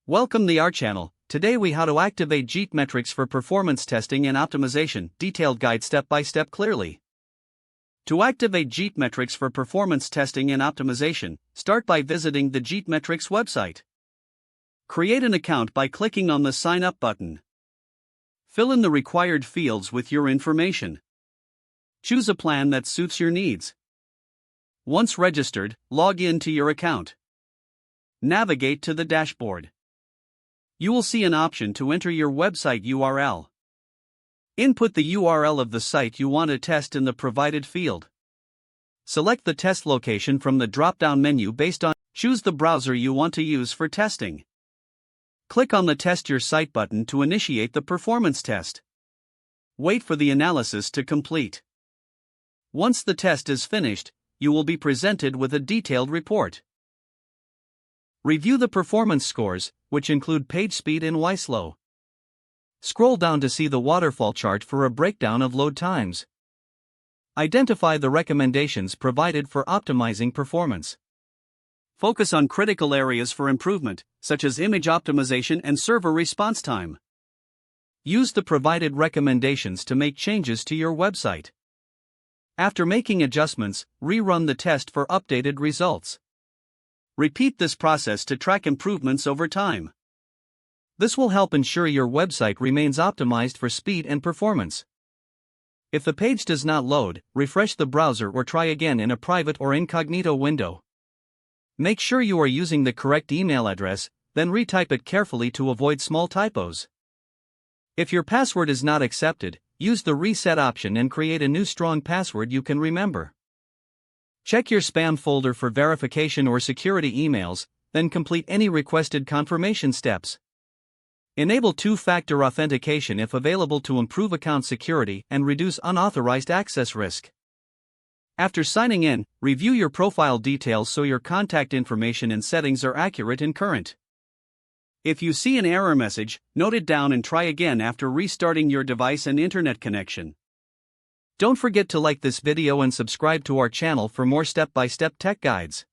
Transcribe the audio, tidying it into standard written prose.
Welcome to our channel. Today we how to activate GTmetrix for performance testing and optimization. Detailed guide step by step clearly. To activate GTmetrix for performance testing and optimization, start by visiting the GTmetrix website. Create an account by clicking on the Sign Up button. Fill in the required fields with your information. Choose a plan that suits your needs. Once registered, log in to your account. Navigate to the dashboard. You will see an option to enter your website URL. Input the URL of the site you want to test in the provided field. Select the test location from the drop-down menu based on. Choose the browser you want to use for testing. Click on the Test Your Site button to initiate the performance test. Wait for the analysis to complete. Once the test is finished, you will be presented with a detailed report. Review the performance scores, which include page speed and Y-slow. Scroll down to see the waterfall chart for a breakdown of load times. Identify the recommendations provided for optimizing performance. Focus on critical areas for improvement, such as image optimization and server response time. Use the provided recommendations to make changes to your website. After making adjustments, rerun the test for updated results. Repeat this process to track improvements over time. This will help ensure your website remains optimized for speed and performance. If the page does not load, refresh the browser or try again in a private or incognito window. Make sure you are using the correct email address, then retype it carefully to avoid small typos. If your password is not accepted, use the reset option and create a new strong password you can remember. Check your spam folder for verification or security emails, then complete any requested confirmation steps. Enable two-factor authentication if available to improve account security and reduce unauthorized access risk. After signing in, review your profile details so your contact information and settings are accurate and current. If you see an error message, note it down and try again after restarting your device and internet connection. Don't forget to like this video and subscribe to our channel for more step-by-step tech guides.